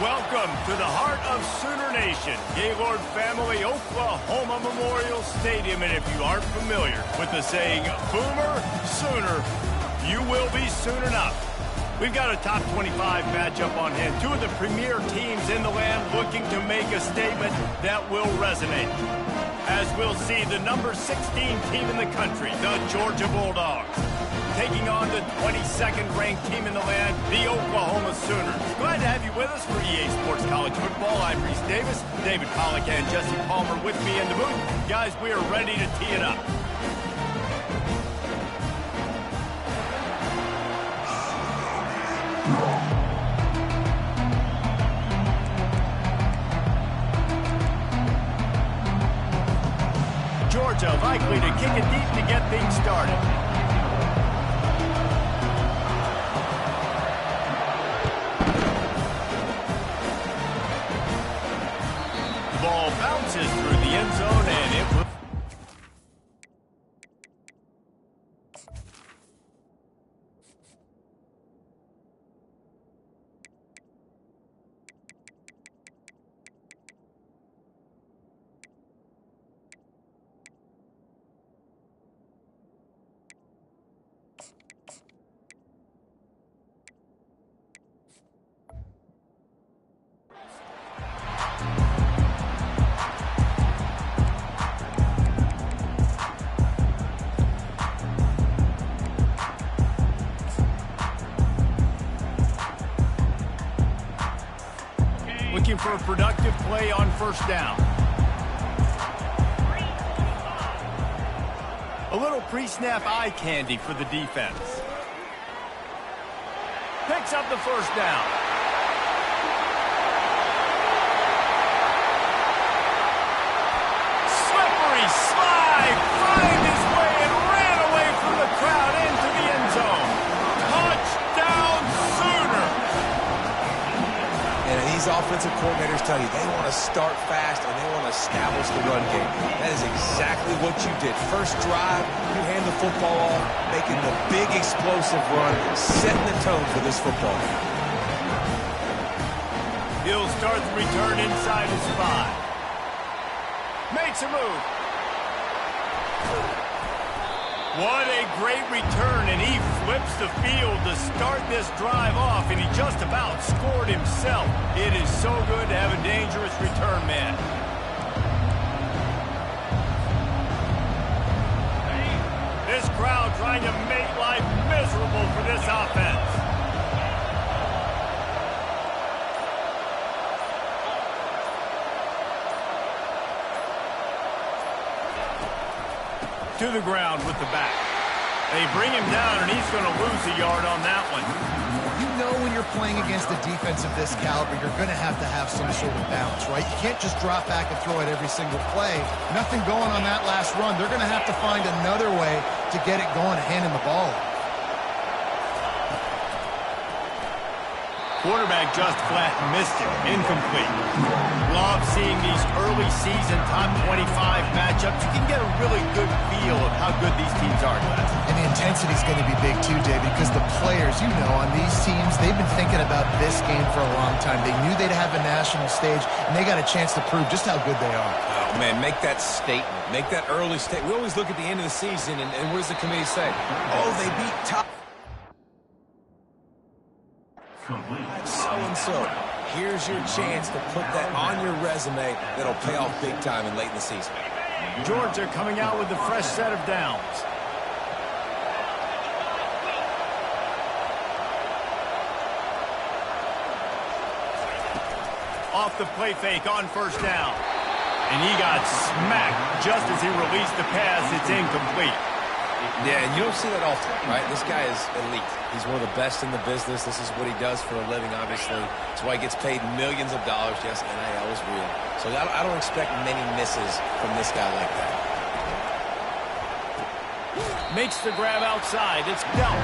Welcome to the heart of Sooner Nation, Gaylord Family Oklahoma Memorial Stadium. And if you aren't familiar with the saying, Boomer Sooner, you will be soon enough. We've got a top 25 matchup on hand. Two of the premier teams in the land looking to make a statement that will resonate. As we'll see, the number 16 team in the country, the Georgia Bulldogs, taking on the 22nd ranked team in the land, the Oklahoma Sooners. Glad to have you with us for EA Sports College Football. I'm Reese Davis, David Pollack and Jesse Palmer with me in the booth. Guys, we are ready to tee it up. Georgia likely to kick it deep to get things started. Ball bounces through the end zone and it will... Looking for a productive play on first down. A little pre-snap eye candy for the defense. Picks up the first down. Slippery slide, find his way and ran away from the crowd into the end zone. Touchdown Sooner! And these offensive coordinators tell you they want to start fast and they want to establish the run game. That is exactly what you did. First drive, you hand the football off, making the big explosive run, setting the tone for this football game. He'll start the return inside his 5. Makes a move. What a great return, and he flips the field to start this drive off, and he just about scored himself. It is so good to have a dangerous return man. This crowd trying to make life miserable for this offense. To the ground with the back. They bring him down, and he's going to lose a yard on that one. You know when you're playing against a defense of this caliber, you're going to have some sort of balance, right? You can't just drop back and throw it every single play. Nothing going on that last run. They're going to have to find another way to get it going and handing the ball. Quarterback just flat missed it. Incomplete. Love seeing these early season top 25 matchups. You can get a really good feel of how good these teams are, guys. And the intensity is going to be big too, David, because the players, you know, on these teams, they've been thinking about this game for a long time. They knew they'd have a national stage, and they got a chance to prove just how good they are. Oh, man, make that statement. Make that early statement. We always look at the end of the season, and what does the committee say? Oh, they beat top. So-and-so. Here's your chance to put that on your resume that'll pay off big time and late in the season. Georgia coming out with a fresh set of downs. Off the play fake on first down. And he got smacked just as he released the pass. It's incomplete. Yeah, and you don't see that often, right? This guy is elite. He's one of the best in the business. This is what he does for a living, obviously. That's why he gets paid millions of dollars. Yes, NIL is real. So I don't expect many misses from this guy like that. Makes the grab outside. It's Delp.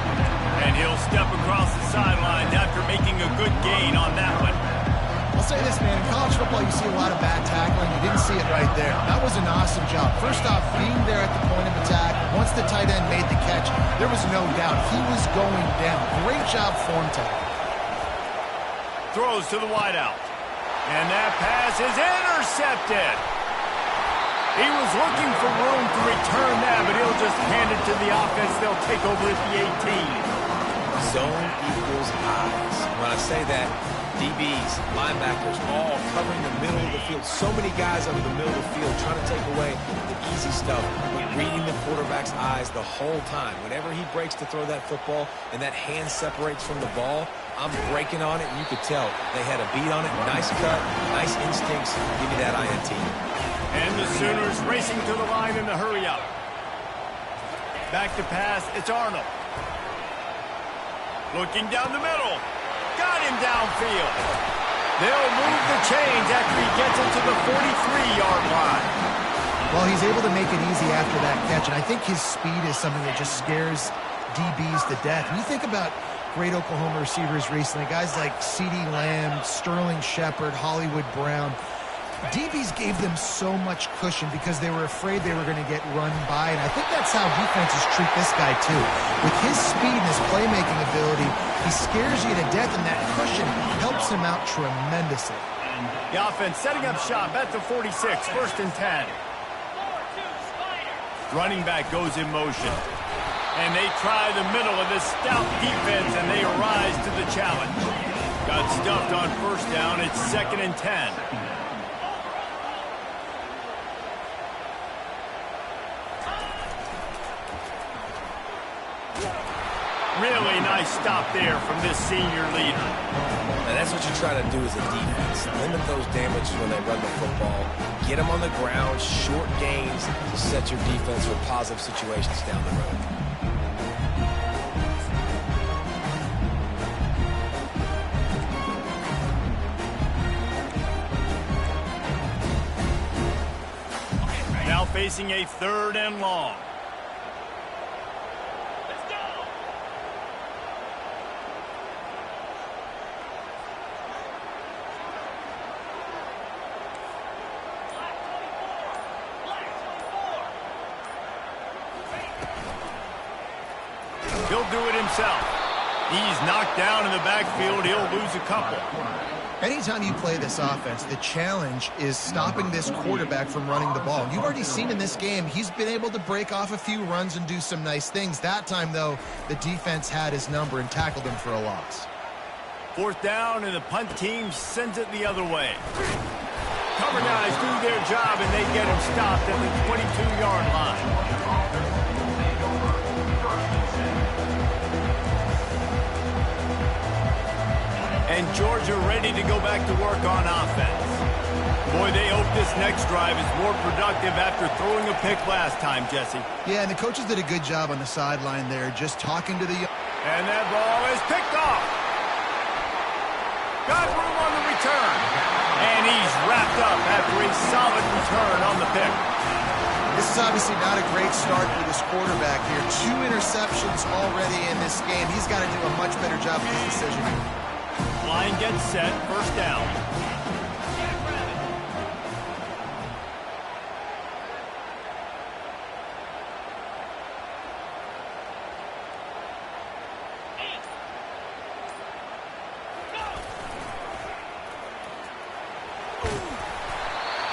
And he'll step across the sideline after making a good gain on that one. I'll say this, man. In college football, you see a lot of bad tackling. You didn't see it right there. That was an awesome job. First off, being there at the point of attack. Once the tight end made the catch, there was no doubt he was going down. Great job form tackle. Throws to the wideout. And that pass is intercepted. He was looking for room to return that, but he'll just hand it to the offense. They'll take over at the 18. Zone equals eyes. When I say that, DBs, linebackers, all covering the middle of the field. So many guys over the middle of the field trying to take away the easy stuff, reading the quarterback's eyes the whole time. Whenever he breaks to throw that football and that hand separates from the ball, I'm breaking on it, and you could tell they had a beat on it. Nice cut, nice instincts. Give me that INT. And the Sooners racing to the line in the hurry-up. Back to pass, it's Arnold. Looking down the middle. Got him downfield. They'll move the chains after he gets it to the 43-yard line. Well, he's able to make it easy after that catch, and I think his speed is something that just scares DBs to death. When you think about great Oklahoma receivers recently, guys like CeeDee Lamb, Sterling Shepard, Hollywood Brown, DBs gave them so much cushion because they were afraid they were going to get run by, and I think that's how defenses treat this guy too. With his speed and his playmaking ability, he scares you to death, and that cushion helps him out tremendously. The offense setting up shop at the 46, 1st and 10. Running back goes in motion. And they try the middle of this stout defense, and they rise to the challenge. Got stuffed on 1st down. It's 2nd and 10. Really nice stop there from this senior leader. And that's what you try to do as a defense. Limit those damages when they run the football. Get them on the ground, short gains to set your defense for positive situations down the road. Now facing a 3rd and long. He'll do it himself. He's knocked down in the backfield. He'll lose a couple. Anytime you play this offense, the challenge is stopping this quarterback from running the ball. You've already seen in this game, he's been able to break off a few runs and do some nice things. That time, though, the defense had his number and tackled him for a loss. 4th down, and the punt team sends it the other way. Cover guys do their job, and they get him stopped at the 22-yard line. And Georgia ready to go back to work on offense. Boy, they hope this next drive is more productive after throwing a pick last time, Jesse. Yeah, and the coaches did a good job on the sideline there, just talking to the... And that ball is picked off. Got room on the return. And he's wrapped up after a solid return on the pick. This is obviously not a great start for this quarterback here. 2 interceptions already in this game. He's got to do a much better job with this decision. Line gets set, 1st down.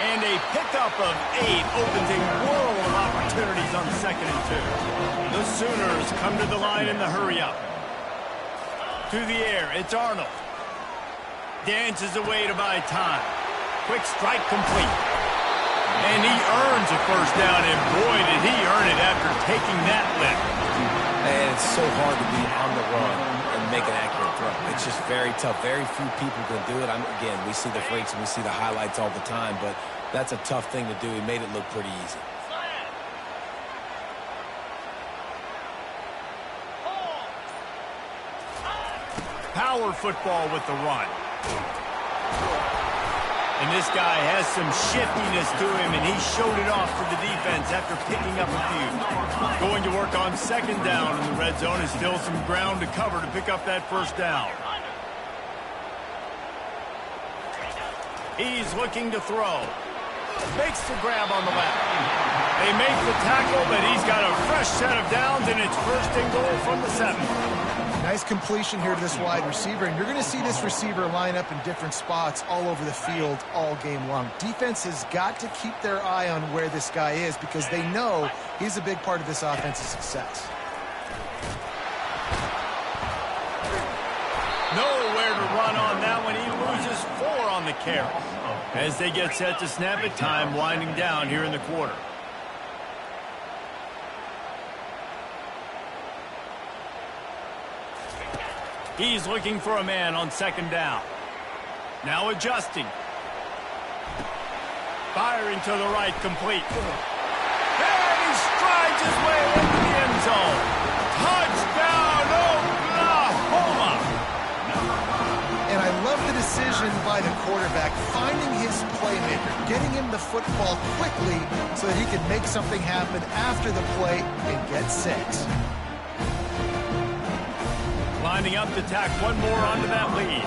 And a pickup of 8 opens a world of opportunities on 2nd and 2. The Sooners come to the line in the hurry-up. To the air, it's Arnold. Dances away to buy time. Quick strike complete. And he earns a 1st down, and boy, did he earn it after taking that lift. And it's so hard to be on the run and make an accurate throw. It's just very tough. Very few people can do it. Again, we see the freaks and we see the highlights all the time, but that's a tough thing to do. He made it look pretty easy. Power football with the run. And this guy has some shiftiness to him, and he showed it off for the defense after picking up a few. Going to work on 2nd down in the red zone, and still some ground to cover to pick up that 1st down. He's looking to throw. Makes the grab on the left. They make the tackle, but he's got a fresh set of downs, and it's 1st and goal from the 7. Nice completion here to this wide receiver, and you're going to see this receiver line up in different spots all over the field all game long. Defense has got to keep their eye on where this guy is because they know he's a big part of this offense's success. Nowhere to run on that one. He loses 4 on the carry. As they get set to snap it, time winding down here in the quarter. He's looking for a man on second down. Now adjusting. Firing to the right, complete. And he strides his way into the end zone. Touchdown, Oklahoma! And I love the decision by the quarterback, finding his playmaker, getting him the football quickly so that he can make something happen after the play and get 6. Lining up to tack one more onto that lead.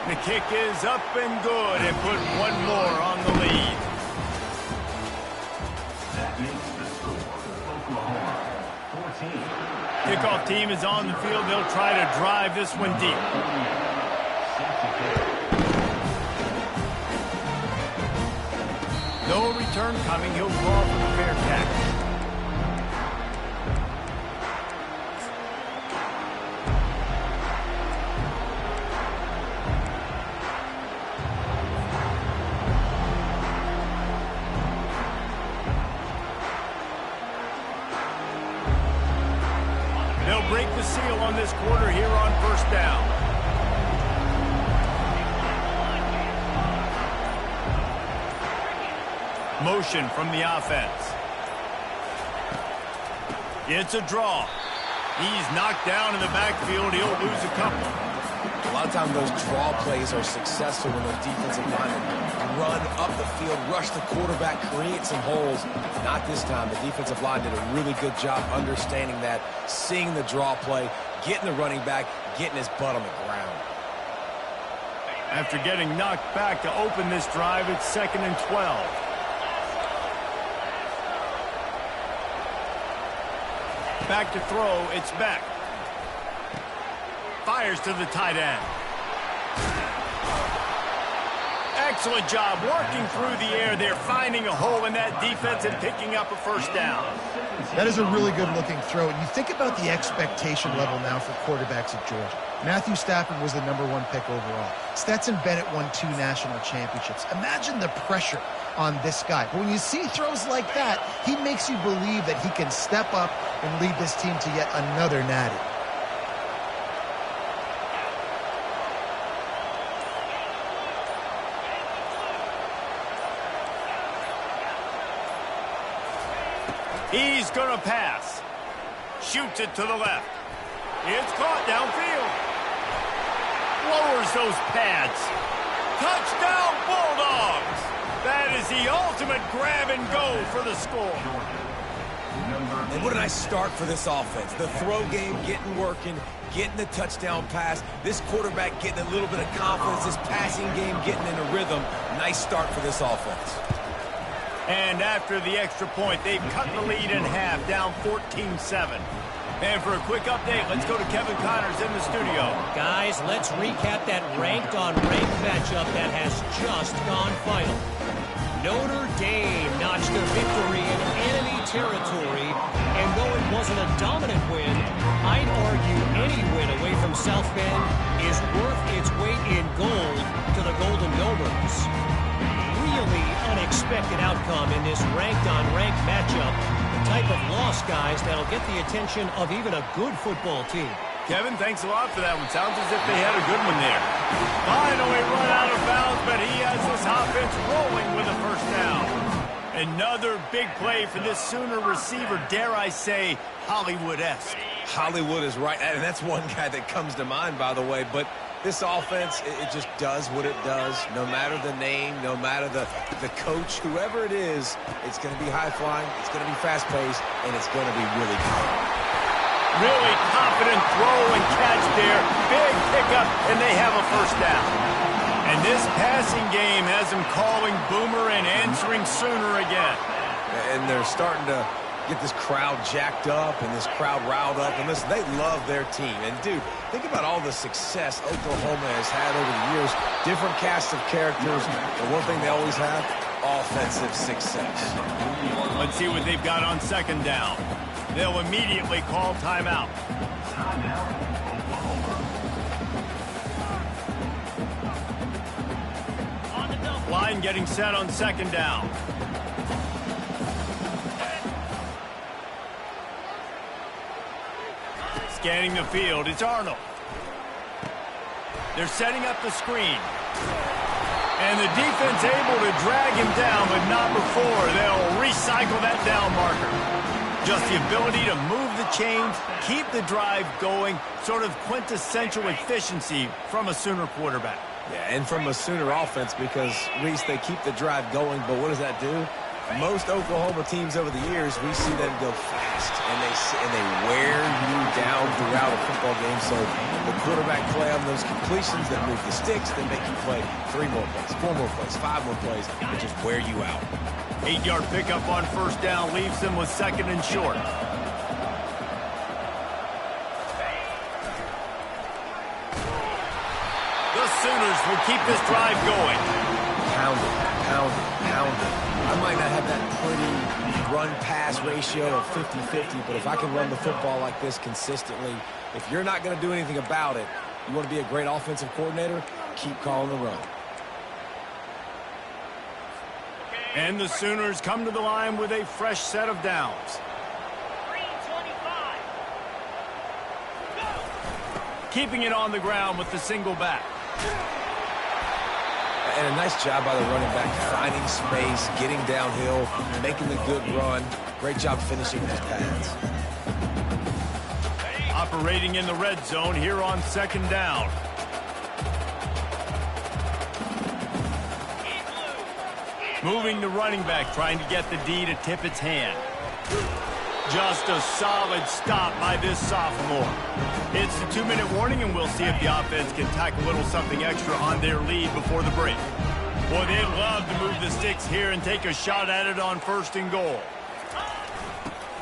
The kick is up and good and put one more on the lead. That makes the score Oklahoma 14. Kickoff team is on the field. They'll try to drive this one deep. No return coming. He'll call for the fair catch. They'll break the seal on this quarter here on first down. Motion from the offense. It's a draw. He's knocked down in the backfield. He'll lose a couple. A lot of times those draw plays are successful when the defensive linemen run up the field, rush the quarterback, create some holes. Not this time. The defensive line did a really good job understanding that, seeing the draw play, getting the running back, getting his butt on the ground. After getting knocked back to open this drive, it's 2nd and 12. Back to throw, it's Beck. Fires to the tight end. Excellent job working through the air there, finding a hole in that defense and picking up a first down. That is a really good-looking throw. And you think about the expectation level now for quarterbacks at Georgia. Matthew Stafford was the #1 pick overall. Stetson Bennett won 2 national championships. Imagine the pressure on this guy. But when you see throws like that, he makes you believe that he can step up and lead this team to yet another natty. He's going to pass. Shoots it to the left. It's caught downfield. Lowers those pads. Touchdown, Bulldogs. That is the ultimate grab and go for the score. And what a nice start for this offense. The throw game getting working, getting the touchdown pass. This quarterback getting a little bit of confidence. This passing game getting in a rhythm. Nice start for this offense. And after the extra point, they've cut the lead in half, down 14-7. And for a quick update, let's go to Kevin Connors in the studio. Guys, let's recap that ranked-on-ranked matchup that has just gone final. Notre Dame notched a victory in enemy territory, and though it wasn't a dominant win, I'd argue any win away from South Bend is worth its weight in gold to the Golden Domers. Really unexpected outcome in this ranked-on-ranked matchup. The type of loss, guys, that'll get the attention of even a good football team. Kevin, thanks a lot for that one. Sounds as if they had a good one there. Finally run out of bounds, but he has this offense rolling with a first down. Another big play for this Sooner receiver, dare I say, Hollywood-esque. Hollywood is right, and that's one guy that comes to mind, by the way, but this offense, it just does what it does. No matter the name, no matter the coach, whoever it is, it's going to be high-flying, it's going to be fast-paced, and it's going to be really good. Really confident throw and catch there. Big pickup, and they have a first down. And this passing game has them calling Boomer and answering Sooner again. And they're starting to get this crowd jacked up and this crowd riled up. And listen, they love their team. And, dude, think about all the success Oklahoma has had over the years. Different casts of characters. But one thing they always have, offensive success. Let's see what they've got on second down. They'll immediately call timeout. Line getting set on second down. Scanning the field, it's Arnold. They're setting up the screen. And the defense able to drag him down, but not before. They'll recycle that down marker. Just the ability to move the chains, keep the drive going, sort of quintessential efficiency from a Sooner quarterback. Yeah, and from a Sooner offense because, Reese, they keep the drive going, but what does that do? Most Oklahoma teams over the years, we see them go fast, and they wear you down throughout a football game. So the quarterback play on those completions that move the sticks, they make you play 3 more plays, 4 more plays, 5 more plays, and just wear you out. 8-yard pickup on first down leaves them with second and short. The Sooners will keep this drive going. Pound it, pound it, pound it. I might not have that pretty run-pass ratio of 50-50, but if I can run the football like this consistently, if you're not going to do anything about it, you want to be a great offensive coordinator, keep calling the run. And the Sooners come to the line with a fresh set of downs. Keeping it on the ground with the single back. And a nice job by the running back, finding space, getting downhill, making the good run. Great job finishing his pads. Operating in the red zone here on second down. Moving the running back, trying to get the D to tip its hand. Just a solid stop by this sophomore. It's the 2-minute warning, and we'll see if the offense can tack a little something extra on their lead before the break. Boy, they'd love to move the sticks here and take a shot at it on first and goal.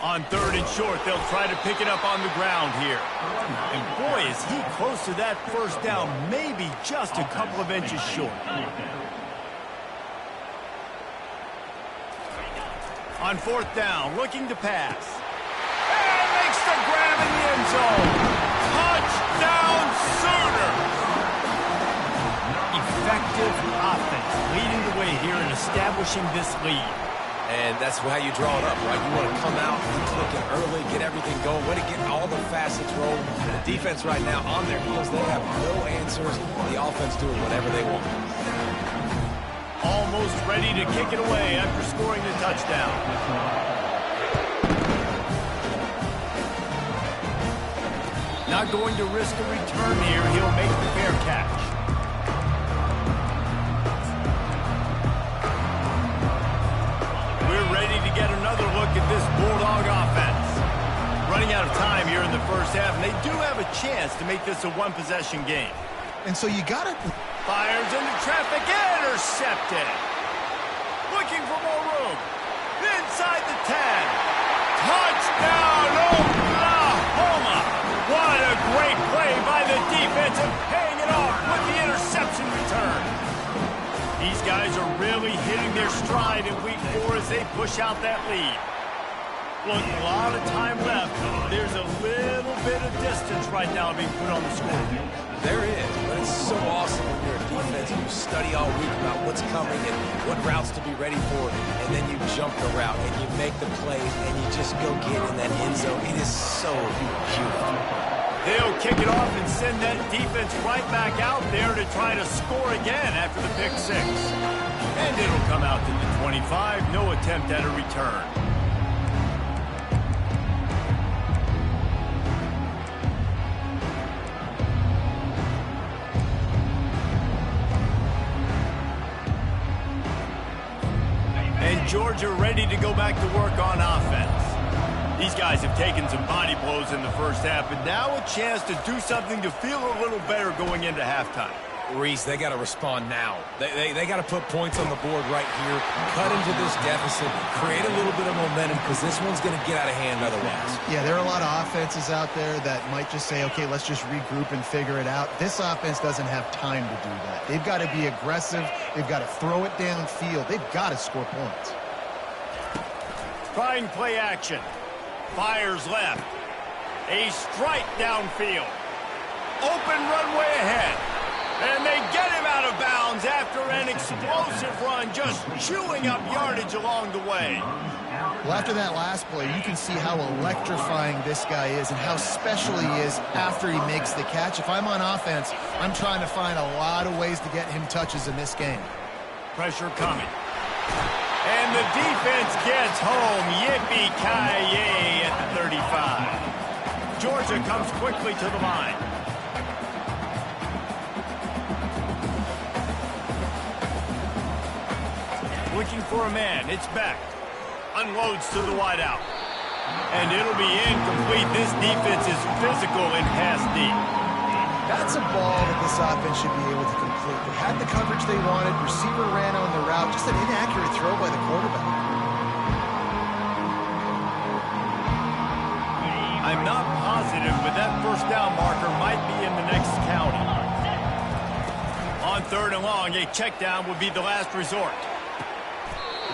On third and short, they'll try to pick it up on the ground here. And boy, is he close to that first down, maybe just a couple of inches short. On fourth down, looking to pass. And makes the grab in the end zone. Touchdown, Sooners! Effective offense, leading the way here and establishing this lead. And that's how you draw it up, right? You want to come out, click it early, get everything going, way to get all the facets rolling. The defense right now on their heels, they have no answers. The offense doing whatever they want. Almost ready to kick it away after scoring the touchdown. Not going to risk a return here. He'll make the fair catch. We're ready to get another look at this Bulldog offense. Running out of time here in the first half, and they do have a chance to make this a one-possession game. And so you got to... Fires into traffic, intercepted. Looking for more room. Inside the 10. Touchdown, Oklahoma. What a great play by the defense and paying it off with the interception return. These guys are really hitting their stride in week 4 as they push out that lead. Look, a lot of time left. There's a little bit of distance right now being put on the scoreboard. There is, but it's so awesome when you're a defense and you study all week about what's coming and what routes to be ready for, and then you jump the route and you make the plays and you just go get in that end zone. It is so beautiful. They'll kick it off and send that defense right back out there to try to score again after the pick 6. And it'll come out to the 25. No attempt at a return. Georgia ready to go back to work on offense. These guys have taken some body blows in the first half, but now a chance to do something to feel a little better going into halftime. Reese, they got to respond now. They got to put points on the board right here, cut into this deficit, create a little bit of momentum, because this one's going to get out of hand otherwise. Yeah, there are a lot of offenses out there that might just say, okay, let's just regroup and figure it out. This offense doesn't have time to do that. They've got to be aggressive. They've got to throw it downfield. They've got to score points. Trying play action. Fires left. A strike downfield. Open runway ahead. And they get him out of bounds after an explosive run, just chewing up yardage along the way. Well, after that last play, you can see how electrifying this guy is and how special he is after he makes the catch. If I'm on offense, I'm trying to find a lot of ways to get him touches in this game. Pressure coming. And the defense gets home. Yippee-ki-yay at the 35. Georgia comes quickly to the line. Looking for a man. It's back. Unloads to the wideout. And it'll be incomplete. This defense is physical and pass deep. That's a ball that this offense should be able to complete. They had the coverage they wanted. Receiver ran on the route. Just an inaccurate throw by the quarterback. I'm not positive, but that first down marker might be in the next county. On 3rd and long, a check down would be the last resort.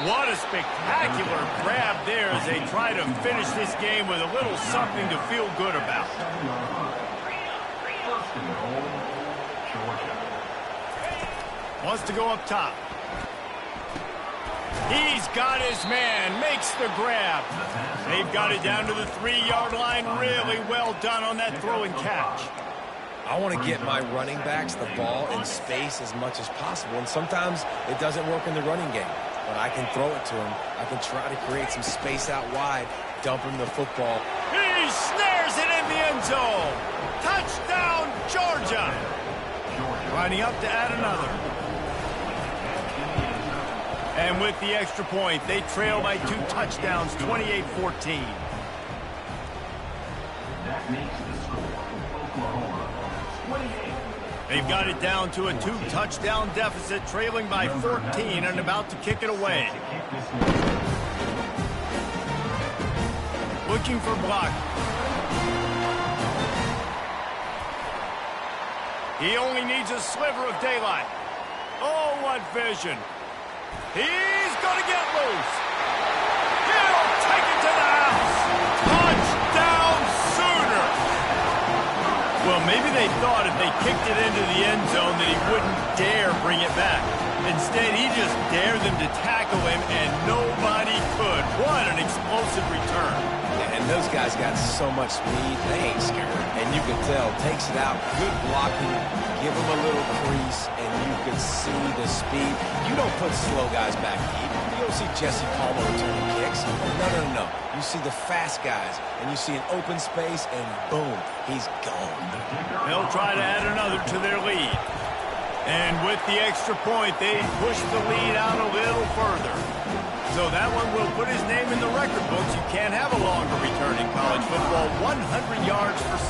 What a spectacular grab there as they try to finish this game with a little something to feel good about. Wants to go up top. He's got his man, makes the grab. They've got it down to the 3-yard line. Really well done on that throw and catch. I want to get my running backs the ball in space as much as possible, and sometimes it doesn't work in the running game. But I can throw it to him. I can try to create some space out wide, dump him the football. He snares it in the end zone. Touchdown, Georgia. Lining up to add another. And with the extra point, they trail by 2 touchdowns, 28-14. That makes the score Oklahoma 28. They've got it down to a 2-touchdown deficit, trailing by 14 and about to kick it away. Looking for block. He only needs a sliver of daylight. Oh, what vision. He's going to get loose. He'll take it to the house. Touchdown, Sooner. Well, maybe they thought if they kicked it into the end zone that he wouldn't dare bring it back. Instead, he just dared them to tackle him, and nobody could. What an explosive return. And those guys got so much speed, they ain't scared. And you can tell, takes it out, good blocking, give them a little crease, and you can see the speed. You don't put slow guys back deep. You don't see Jesse Palmer returning kicks. No. You see the fast guys, and you see an open space, and boom, he's gone. They'll try to add another to their lead. And with the extra point, they push the lead out a little further. So that one will put his name in the record books. You can't have a longer return in college football. 100 yards for 6.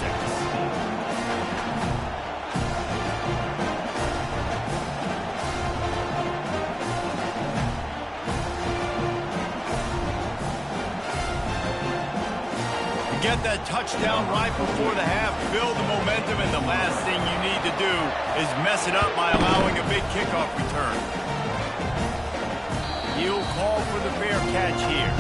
Get that touchdown right before the half, build the momentum, and the last thing you need to do is mess it up by allowing a big kickoff return. He'll call for the fair catch here.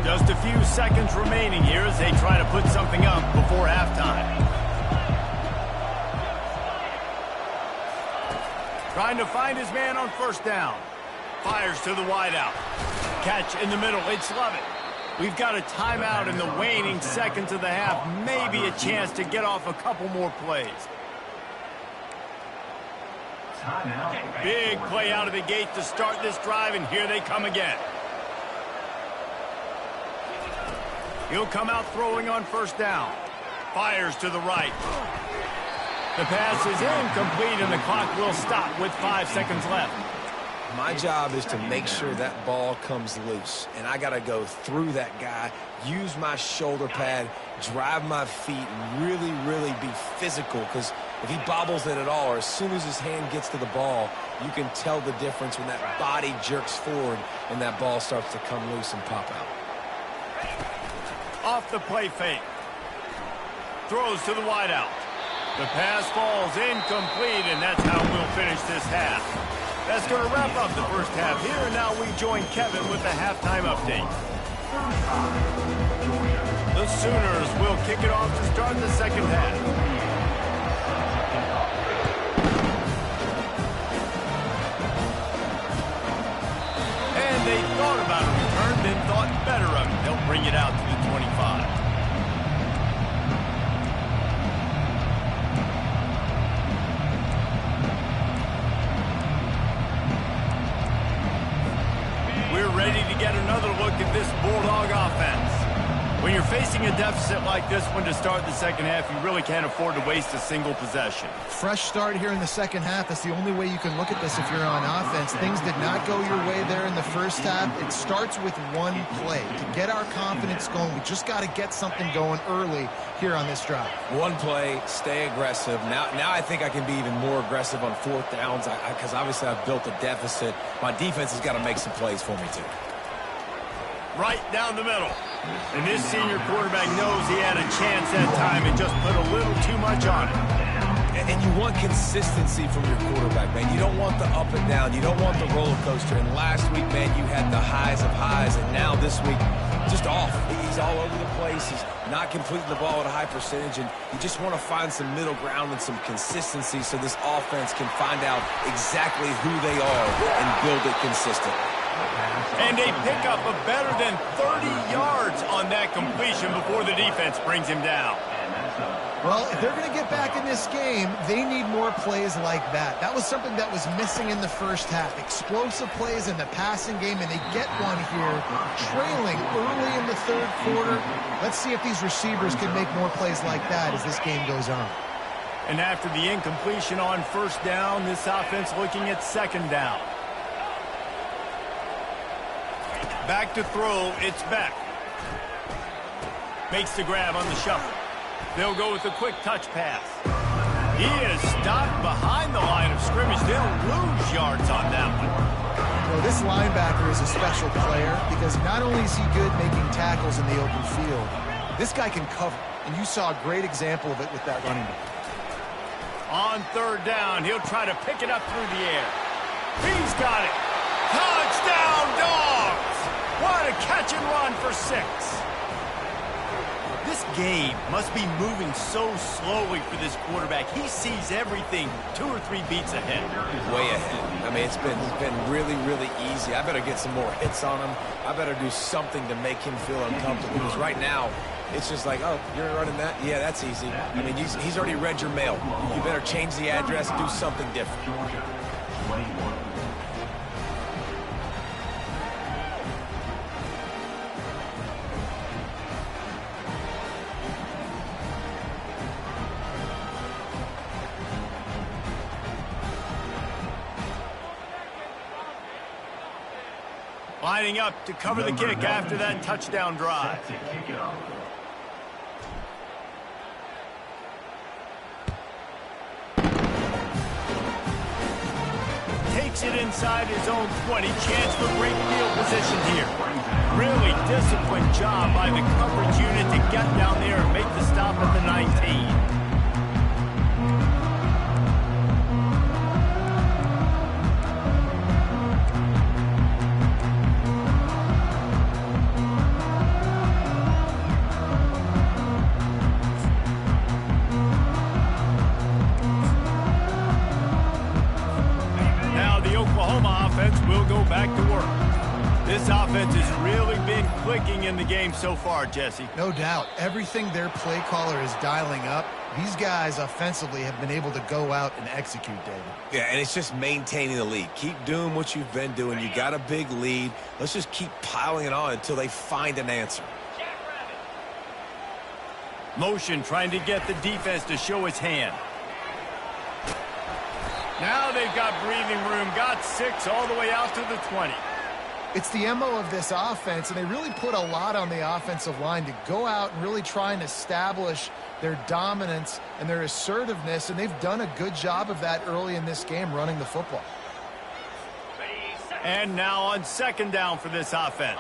Just a few seconds remaining here as they try to put something up before halftime. Trying to find his man on first down. Fires to the wideout. Catch in the middle. It's Lovett. We've got a timeout in the waning seconds of the half. Maybe a chance to get off a couple more plays. Big play out of the gate to start this drive, and here they come again. He'll come out throwing on first down. Fires to the right. The pass is incomplete, and the clock will stop with 5 seconds left. My job is to make sure that ball comes loose, and I got to go through that guy, use my shoulder pad, drive my feet, and really, really be physical, because if he bobbles it at all, or as soon as his hand gets to the ball, you can tell the difference when that body jerks forward and that ball starts to come loose and pop out. Off the play fake. Throws to the wideout. The pass falls incomplete, and that's how we'll finish this half. That's going to wrap up the first half here, and now we join Kevin with the halftime update. The Sooners will kick it off to start the second half. And they thought about a return, then thought better of it. They'll bring it out to the 25. We're ready to get another look at this Bulldog offense. When you're facing a deficit like this one to start the second half, you really can't afford to waste a single possession. Fresh start here in the second half. That's the only way you can look at this if you're on offense. Things did not go your way there in the first half. It starts with one play. To get our confidence going, we just got to get something going early here on this drive. One play, stay aggressive. Now I think I can be even more aggressive on fourth downs because obviously I've built a deficit. My defense has got to make some plays for me too. Right down the middle. And this senior quarterback knows he had a chance that time and just put a little too much on it. And you want consistency from your quarterback, man. You don't want the up and down. You don't want the roller coaster. And last week, man, you had the highs of highs. And now this week, just off. He's all over the place. He's not completing the ball at a high percentage. And you just want to find some middle ground and some consistency so this offense can find out exactly who they are and build it consistently. And they pick up a better than 30 yards on that completion before the defense brings him down. Well, if they're going to get back in this game, they need more plays like that. That was something that was missing in the first half. Explosive plays in the passing game, and they get one here, trailing early in the third quarter. Let's see if these receivers can make more plays like that as this game goes on. And after the incompletion on first down, this offense looking at second down. Back to throw, it's Beck. Makes the grab on the shuffle. They'll go with a quick touch pass. He is stopped behind the line of scrimmage. They'll lose yards on that one. Well, this linebacker is a special player because not only is he good making tackles in the open field, this guy can cover. And you saw a great example of it with that running back. On third down, he'll try to pick it up through the air. He's got it. Touchdown, Dogs! What a catch and run for 6. This game must be moving so slowly for this quarterback. He sees everything 2 or 3 beats ahead. Way ahead. I mean, it's been really, really easy. I better get some more hits on him. I better do something to make him feel uncomfortable. Because right now, it's just like, oh, you're running that? Yeah, that's easy. I mean, he's already read your mail. You better change the address, do something different. Lining up to cover the kick after that touchdown drive. Takes it inside his own 20. Chance for great field position here. Really disciplined job by the coverage unit to get down there and make the stop at the 19. Will go back to work. This offense has really been clicking in the game so far, Jesse. No doubt. Everything their play caller is dialing up, these guys offensively have been able to go out and execute, David. Yeah, and it's just maintaining the lead. Keep doing what you've been doing. You got a big lead. Let's just keep piling it on until they find an answer. Motion trying to get the defense to show its hand. Now they've got breathing room, got 6 all the way out to the 20. It's the MO of this offense, and they really put a lot on the offensive line to go out and really try and establish their dominance and their assertiveness, and they've done a good job of that early in this game running the football. And now on 2nd down for this offense.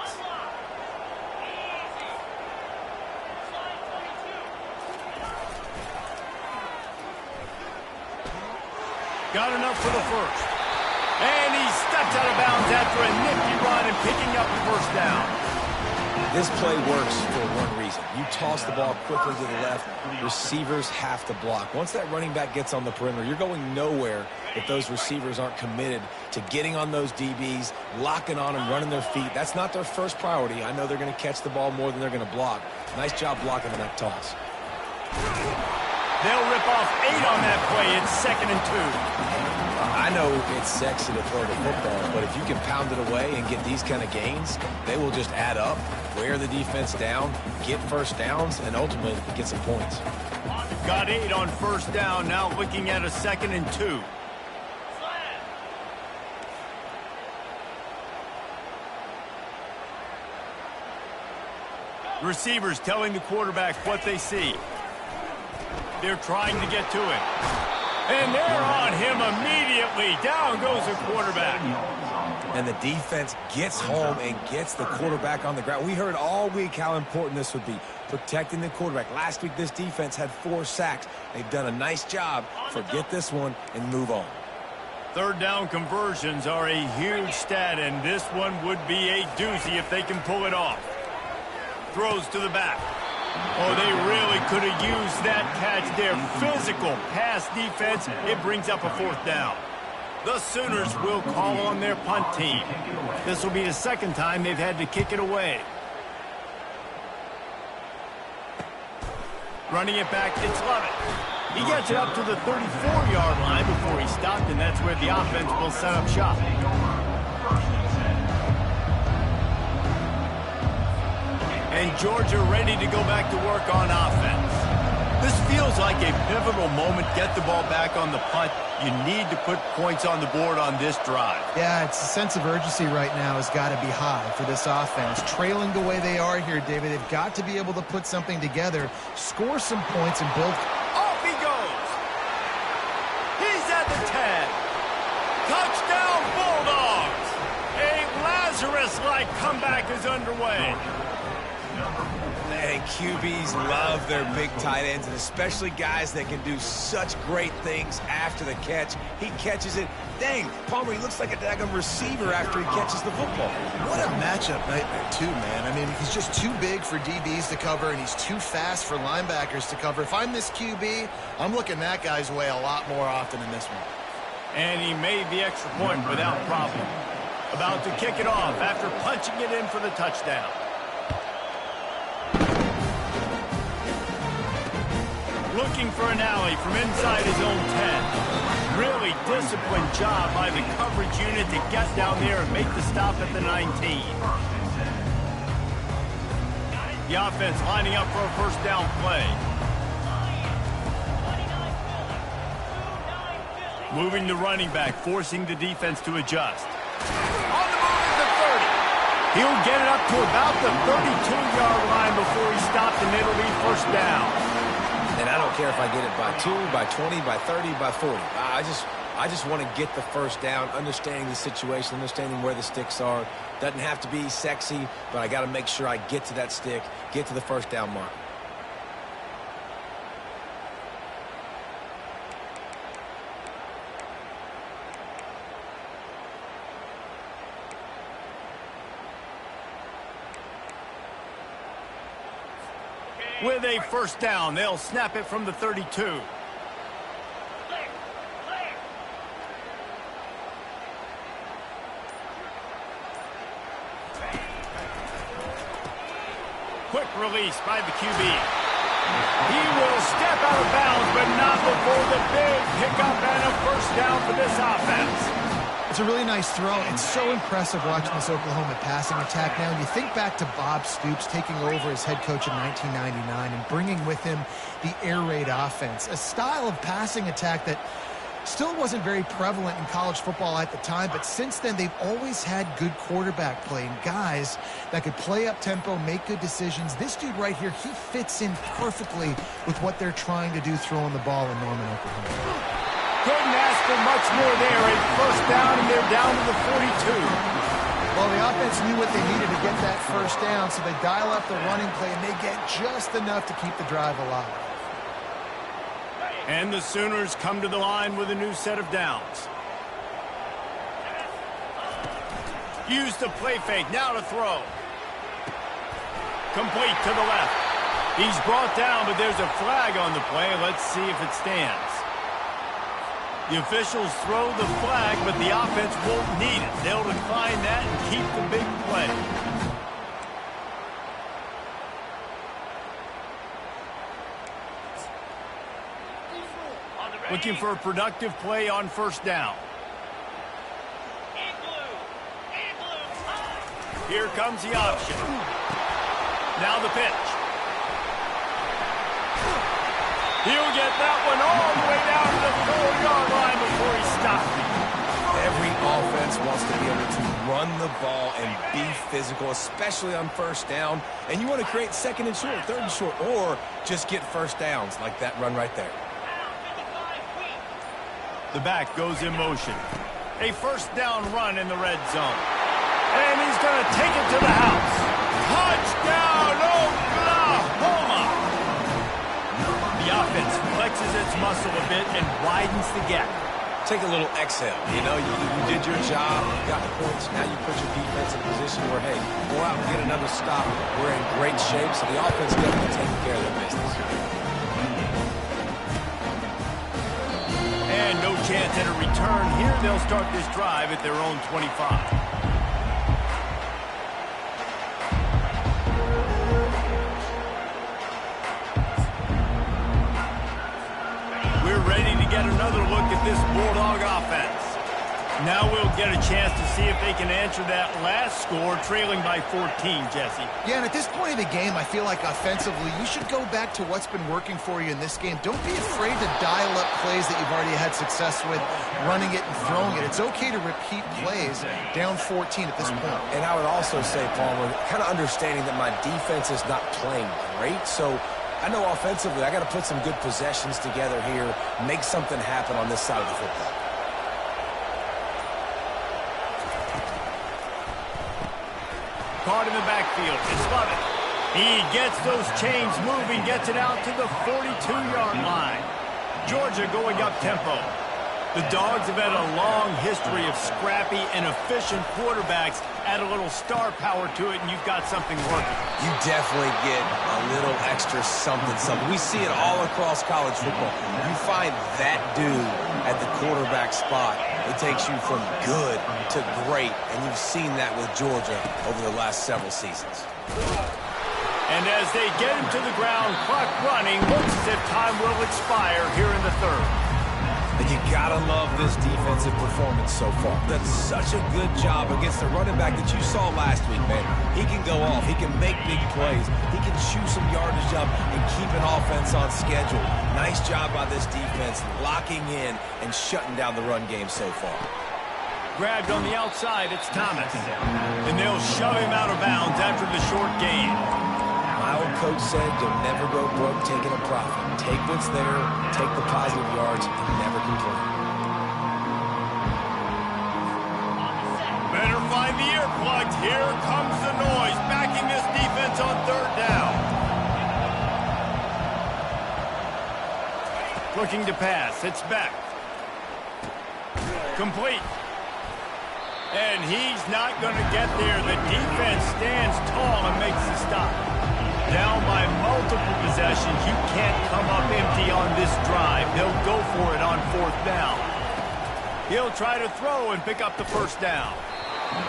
Got enough for the first. And he steps out of bounds after a nifty run and picking up the first down. This play works for one reason. You toss the ball quickly to the left, receivers have to block. Once that running back gets on the perimeter, you're going nowhere if those receivers aren't committed to getting on those DBs, locking on them, running their feet. That's not their first priority. I know they're going to catch the ball more than they're going to block. Nice job blocking on that toss. They'll rip off 8 on that play. It's 2nd and 2. I know it's sexy to throw the football, but if you can pound it away and get these kind of gains, they will just add up, wear the defense down, get first downs, and ultimately get some points. Got 8 on 1st down, now looking at a 2nd and 2. Receivers telling the quarterback what they see. They're trying to get to him. And they're on him immediately. Down goes the quarterback. And the defense gets home and gets the quarterback on the ground. We heard all week how important this would be, protecting the quarterback. Last week, this defense had 4 sacks. They've done a nice job. Forget this one and move on. 3rd down conversions are a huge stat, and this one would be a doozy if they can pull it off. Throws to the back. Oh, they really could have used that catch there. Physical pass defense. It brings up a 4th down. The Sooners will call on their punt team. This will be the 2nd time they've had to kick it away. Running it back, it's Lovett. He gets it up to the 34-yard line before he stopped, and that's where the offense will set up shop. And Georgia ready to go back to work on offense. This feels like a pivotal moment. Get the ball back on the punt. You need to put points on the board on this drive. Yeah, it's a sense of urgency right now has got to be high for this offense. Trailing the way they are here, David, they've got to be able to put something together, score some points, and build. Off he goes. He's at the 10. Touchdown, Bulldogs. A Lazarus-like comeback is underway. And QBs love their big tight ends, and especially guys that can do such great things after the catch. He catches it. Dang, Palmer, he looks like a daggum receiver after he catches the football. What a matchup nightmare, too, man. I mean, he's just too big for DBs to cover, and he's too fast for linebackers to cover. If I'm this QB, I'm looking that guy's way a lot more often in this one. And he made the extra point without problem. About to kick it off after punching it in for the touchdown. Looking for an alley from inside his own 10. Really disciplined job by the coverage unit to get down there and make the stop at the 19. The offense lining up for a 1st down play. Moving the running back, forcing the defense to adjust. On the move at the 30. He'll get it up to about the 32-yard line before he stopped, and it'll be 1st down. And I don't care if I get it by 2, by 20, by 30, by 40. I just want to get the 1st down, understanding the situation, understanding where the sticks are. Doesn't have to be sexy, but I got to make sure I get to that stick, get to the 1st down mark. With a 1st down, they'll snap it from the 32. Quick release by the QB. He will step out of bounds, but not before the big pickup and a 1st down for this offense. It's a really nice throw. It's so impressive watching this Oklahoma passing attack now. And you think back to Bob Stoops taking over as head coach in 1999 and bringing with him the air raid offense, a style of passing attack that Still wasn't very prevalent in college football at the time, but since then they've always had good quarterback play and guys that could play up tempo, make good decisions. This dude right here, he fits in perfectly with what they're trying to do throwing the ball in Norman, Oklahoma. Couldn't ask for much more there. A first down, and they're down to the 42. Well, the offense knew what they needed to get that first down, so they dial up the running play, and they get just enough to keep the drive alive. And the Sooners come to the line with a new set of downs. Use the play fake, now to throw. Complete to the left. He's brought down, but there's a flag on the play. Let's see if it stands. The officials throw the flag, but the offense won't need it. They'll decline that and keep the big play. Looking for a productive play on first down. Here comes the option. Now the pitch. He'll get that one all the way down to the 4-yard line before he stopped it. Every offense wants to be able to run the ball and be physical, especially on first down. And you want to create second and short, third and short, or just get first downs like that run right there. The back goes in motion. A first down run in the red zone. And he's going to take it to the house. Touchdown, Oklahoma! The offense flexes its muscle a bit and widens the gap. Take a little exhale. You know, you did your job, you got the points, now you put your defense in a position where, hey, go out and get another stop. We're in great shape, so the offense definitely taking care of their business. And no chance at a return here. They'll start this drive at their own 25. We're ready to get another look at this Bulldog offense. Now we'll get a chance to see if they can answer that last score, trailing by 14, Jesse. Yeah, and at this point in the game, I feel like offensively, you should go back to what's been working for you in this game. Don't be afraid to dial up plays that you've already had success with, running it and throwing it. It's okay to repeat plays down 14 at this point. And I would also say, Palmer, kind of understanding that my defense is not playing great, so I know offensively I got to put some good possessions together here, make something happen on this side of the football. Caught in the backfield. It's Lovett. He gets those chains moving, gets it out to the 42-yard line. Georgia going up tempo. The Dogs have had a long history of scrappy and efficient quarterbacks. Add a little star power to it, and you've got something working. You definitely get a little extra something. We see it all across college football. You find that dude at the quarterback spot, it takes you from good to great, and you've seen that with Georgia over the last several seasons. And as they get him to the ground, clock running, looks as if time will expire here in the third. And you gotta love this defensive performance so far. Done such a good job against the running back that you saw last week, man. He can go off. He can make big plays. He can chew some yardage up and keep an offense on schedule. Nice job by this defense locking in and shutting down the run game so far. Grabbed on the outside, it's Thomas. And they'll shove him out of bounds after the short gain. My old coach said you'll never go broke taking a profit. Take what's there, take the positive yards, and never complain. Better find the earplugs. Here comes the noise, backing this defense on third down. Looking to pass. It's back. Complete. And he's not going to get there. The defense stands tall and makes the stop. Down by multiple possessions. You can't come up empty on this drive. They'll go for it on fourth down. He'll try to throw and pick up the first down.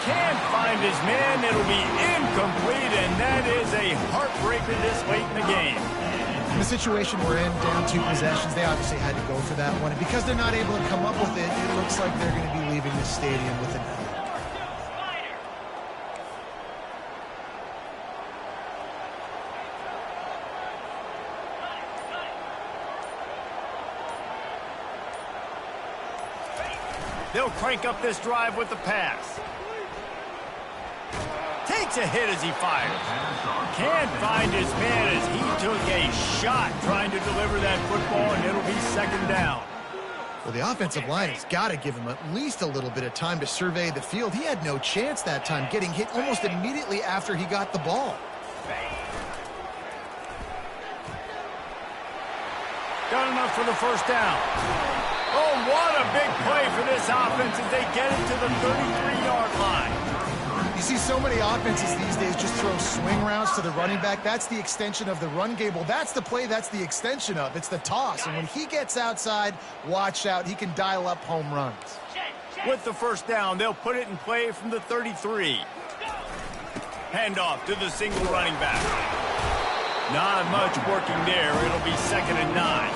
Can't find his man. It'll be incomplete, and that is a heartbreaker this late in the game. In the situation we're in, down 2 possessions, they obviously had to go for that one. And because they're not able to come up with it, it looks like they're going to be leaving the stadium with an L. They'll crank up this drive with the pass. Takes a hit as he fires. Can't find his man as he took a shot trying to deliver that football, and it'll be second down. Well, the offensive line has got to give him at least a little bit of time to survey the field. He had no chance that time, getting hit almost immediately after he got the ball. Got enough for the first down. Oh, what a big play for this offense as they get it to the 33-yard line. You see so many offenses these days just throw swing routes to the running back. That's the extension of the run game. Well, that's the play that's the extension of. It's the toss. And when he gets outside, watch out. He can dial up home runs. With the first down, they'll put it in play from the 33. Handoff to the single running back. Not much working there. It'll be 2nd and 9.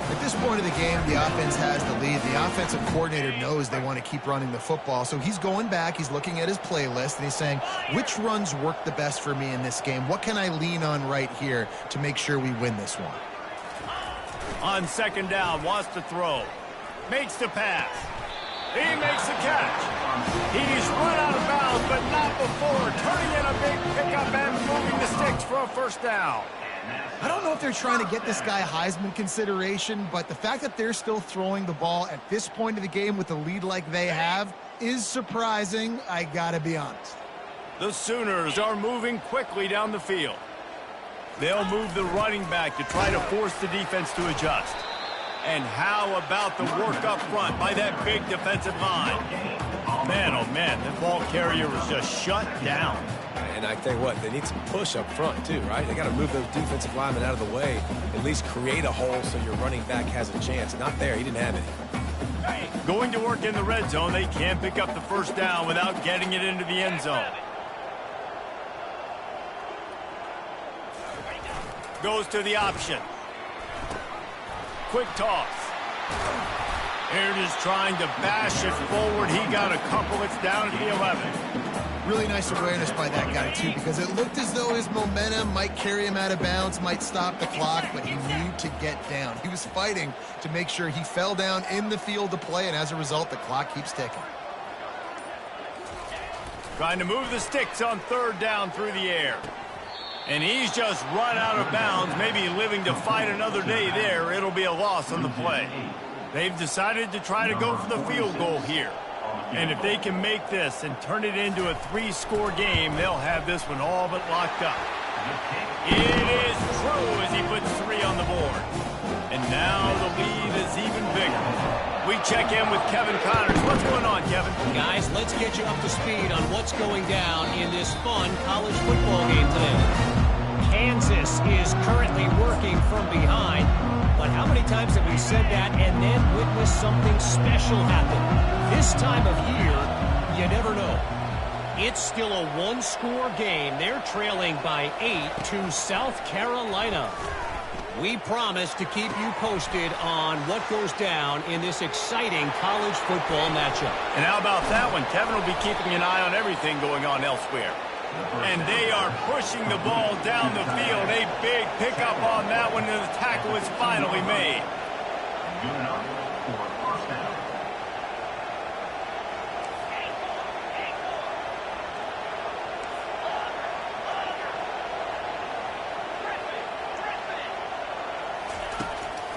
At this point of the game, the offense has the lead. The offensive coordinator knows they want to keep running the football. So he's going back, he's looking at his playlist, and he's saying, which runs work the best for me in this game? What can I lean on right here to make sure we win this one? On 2nd down, wants to throw. Makes the pass. He makes the catch. He's run out of bounds, but not before. Turning in a big pickup and moving the sticks for a first down. I don't know if they're trying to get this guy Heisman consideration, but the fact that they're still throwing the ball at this point of the game with the lead like they have is surprising, I gotta be honest. The Sooners are moving quickly down the field. They'll move the running back to try to force the defense to adjust. And how about the work up front by that big defensive line? Man, oh man, the ball carrier was just shut down. And I tell you what, they need some push up front too, right? They got to move those defensive linemen out of the way, at least create a hole so your running back has a chance. Not there. He didn't have any. Going to work in the red zone, they can't pick up the first down without getting it into the end zone. Goes to the option. Quick toss. Here it is trying to bash it forward. He got a couple. It's down at the 11. Really nice awareness by that guy, too, because it looked as though his momentum might carry him out of bounds, might stop the clock, but he knew to get down. He was fighting to make sure he fell down in the field to play, and as a result, the clock keeps ticking. Trying to move the sticks on 3rd down through the air. And he's just run out of bounds, maybe living to fight another day there. It'll be a loss on the play. They've decided to try to go for the field goal here. And if they can make this and turn it into a 3-score game, they'll have this one all but locked up. It is true as he puts 3 on the board. And now the lead is even bigger. We check in with Kevin Connors. What's going on, Kevin? Guys, let's get you up to speed on what's going down in this fun college football game today. Kansas is currently working from behind, but how many times have we said that and then witnessed something special happen? This time of year, you never know. It's still a 1-score game. They're trailing by 8 to South Carolina. We promise to keep you posted on what goes down in this exciting college football matchup. And how about that one? Kevin will be keeping an eye on everything going on elsewhere. And they are pushing the ball down the field. A big pickup on that one, and the tackle is finally made. Good enough for first down.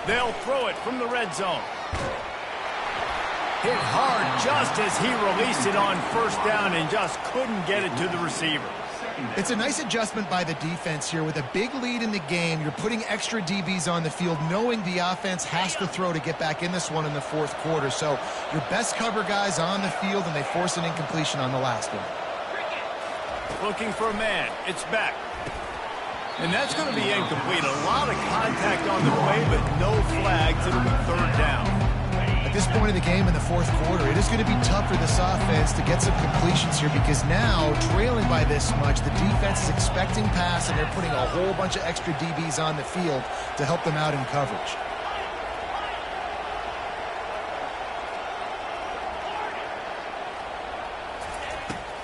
They'll throw it from the red zone. Hit hard just as he released it on 1st down and just couldn't get it to the receiver. It's a nice adjustment by the defense here. With a big lead in the game, you're putting extra DBs on the field, knowing the offense has to throw to get back in this one in the 4th quarter. So your best cover guys on the field, and they force an incompletion on the last one. Looking for a man. It's back. And that's going to be incomplete. A lot of contact on the play, but no flags. It'll be 3rd down. At this point of the game in the 4th quarter, it is going to be tough for this offense to get some completions here, because now, trailing by this much, the defense is expecting pass, and they're putting a whole bunch of extra DBs on the field to help them out in coverage.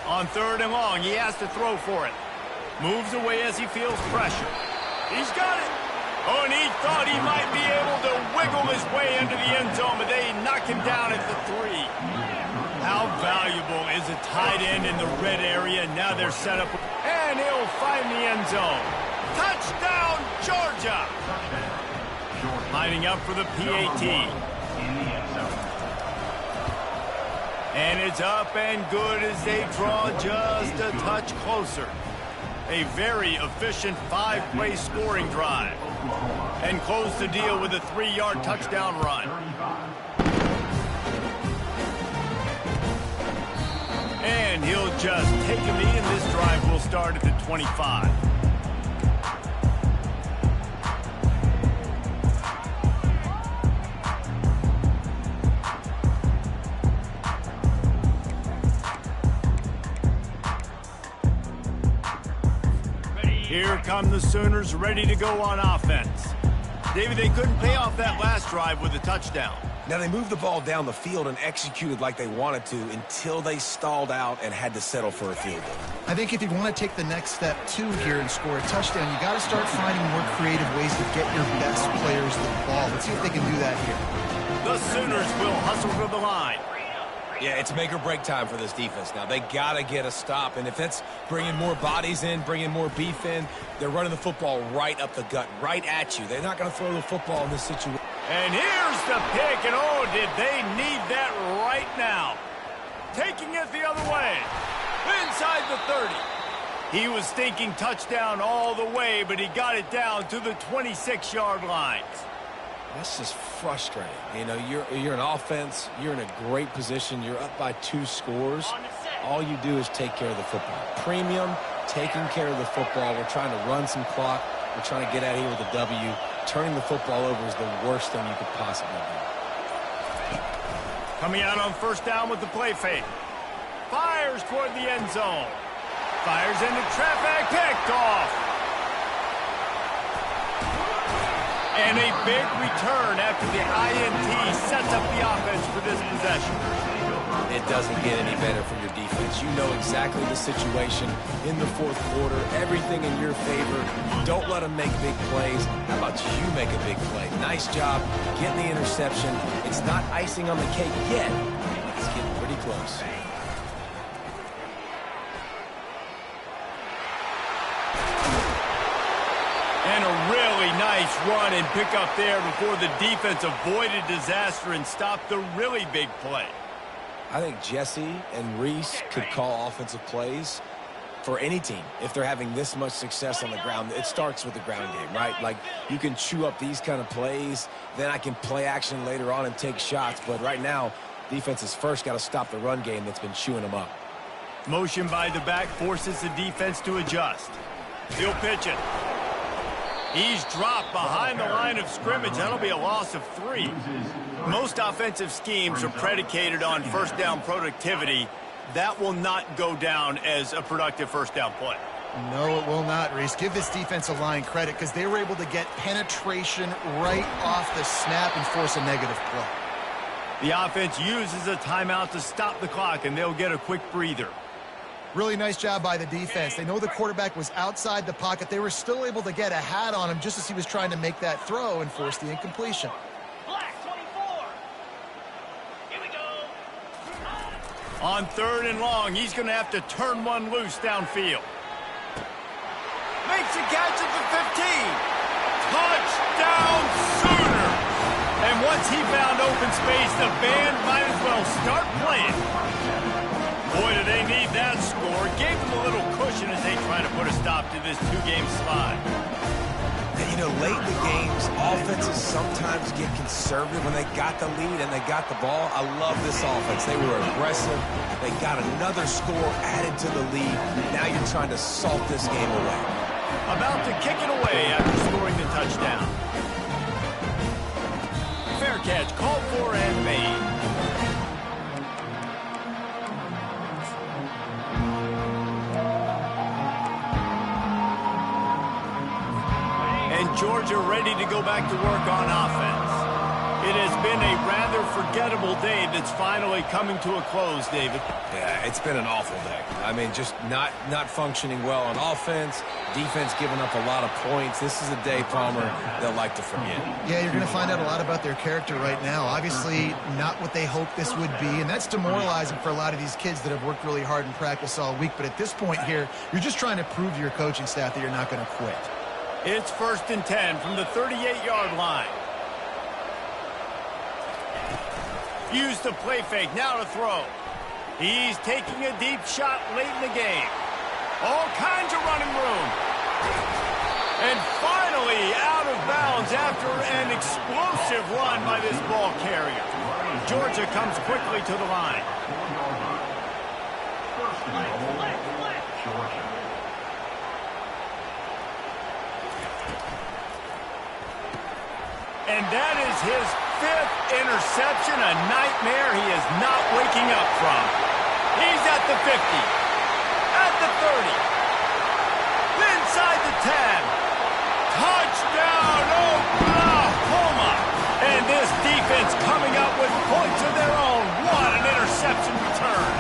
On 3rd and long, he has to throw for it. Moves away as he feels pressure. He's got it. Oh, and he thought he might be able to wiggle his way into the end zone, but they knock him down at the 3. How valuable is a tight end in the red area? Now they're set up, and he'll find the end zone. Touchdown, Georgia! Lining up for the PAT. And it's up and good as they draw just a touch closer. A very efficient 5-play scoring drive. And close the deal with a 3-yard touchdown run. And he'll just take a knee, and this drive will start at the 25. Here come the Sooners, ready to go on offense. David, they couldn't pay off that last drive with a touchdown. Now, they moved the ball down the field and executed like they wanted to until they stalled out and had to settle for a field goal. I think if you want to take the next step, too, here and score a touchdown, you got to start finding more creative ways to get your best players the ball. Let's see if they can do that here. The Sooners will hustle to the line. Yeah, it's make or break time for this defense now. They got to get a stop, and if that's bringing more bodies in, bringing more beef in, they're running the football right up the gut, right at you. They're not going to throw the football in this situation. And here's the pick, and oh, did they need that right now. Taking it the other way, inside the 30. He was thinking touchdown all the way, but he got it down to the 26-yard line. That's just frustrating. You know, you're an offense. You're in a great position. You're up by 2 scores. All you do is take care of the football. Premium, taking care of the football. We're trying to run some clock. We're trying to get out of here with a W. Turning the football over is the worst thing you could possibly do. Coming out on first down with the play fake. Fires toward the end zone. Fires into traffic. Picked off. And a big return after the INT sets up the offense for this possession. It doesn't get any better for your defense. You know exactly the situation in the fourth quarter. Everything in your favor. Don't let them make big plays. How about you make a big play? Nice job getting the interception. It's not icing on the cake yet. It's getting pretty close. And a really nice run and pick up there before the defense avoided disaster and stopped the really big play. I think Jesse and Reese could call offensive plays for any team if they're having this much success on the ground. It starts with the ground game, right? Like, you can chew up these kind of plays, then I can play action later on and take shots. But right now, defense has first got to stop the run game that's been chewing them up. Motion by the back forces the defense to adjust. He'll pitch it. He's dropped behind the line of scrimmage. That'll be a loss of 3. Most offensive schemes are predicated on first down productivity. That will not go down as a productive first down play. No, it will not, Reese. Give this defensive line credit because they were able to get penetration right off the snap and force a negative play. The offense uses a timeout to stop the clock, and they'll get a quick breather. Really nice job by the defense. They know the quarterback was outside the pocket. They were still able to get a hat on him just as he was trying to make that throw and force the incompletion. Black 24. Here we go. On 3rd and long, he's going to have to turn one loose downfield. Makes a catch at the 15. Touchdown, Sooner! And once he found open space, the band might as well start playing. Boy, do they need that score. Gave them a little cushion as they try to put a stop to this 2-game slide. And, you know, late in the games, offenses sometimes get conservative when they got the lead and they got the ball. I love this offense. They were aggressive. They got another score added to the lead. Now you're trying to salt this game away. About to kick it away after scoring the touchdown. Fair catch, called for and made. Georgia ready to go back to work on offense. It has been a rather forgettable day that's finally coming to a close, David. Yeah, it's been an awful day. I mean, just not functioning well on offense, defense giving up a lot of points. This is a day, Palmer, they'll like to forget. Yeah, you're going to find out a lot about their character right now. Obviously, not what they hoped this would be, and that's demoralizing for a lot of these kids that have worked really hard in practice all week. But at this point here, you're just trying to prove to your coaching staff that you're not going to quit. It's 1st and 10 from the 38-yard line. Use the play fake, now to throw. He's taking a deep shot late in the game. All kinds of running room. And finally out of bounds after an explosive run by this ball carrier. Georgia comes quickly to the line. Georgia. And that is his 5th interception, a nightmare he is not waking up from. He's at the 50, at the 30, inside the 10. Touchdown, Oklahoma! And this defense coming up with points of their own. What an interception return.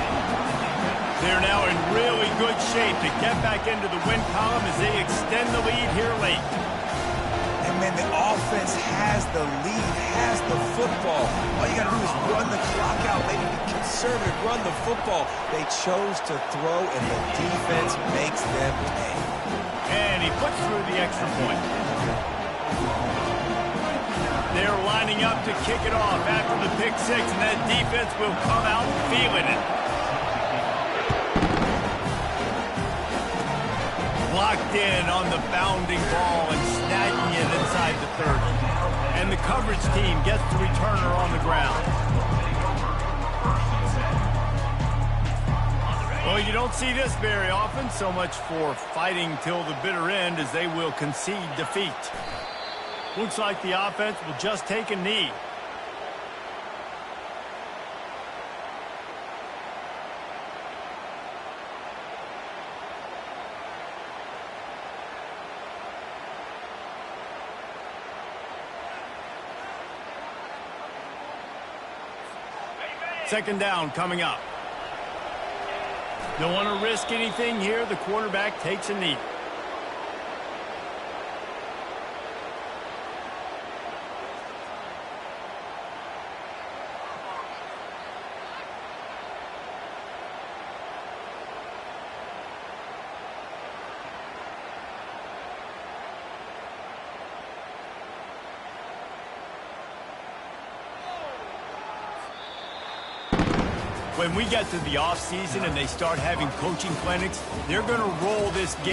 They're now in really good shape to get back into the win column as they extend the lead here late. Man, the offense has the lead, has the football. All you got to do is run the clock out, maybe be conservative, run the football. They chose to throw, and the defense makes them pay. And he puts through the extra point. They're lining up to kick it off after the pick six, and that defense will come out feeling it. Locked in on the bounding ball and snagging it inside the 30. And the coverage team gets the returner on the ground. Well, you don't see this very often. So much for fighting till the bitter end as they will concede defeat. Looks like the offense will just take a knee. Second down coming up. Don't want to risk anything here. The quarterback takes a knee. When we get to the offseason and they start having coaching clinics, they're going to roll this game.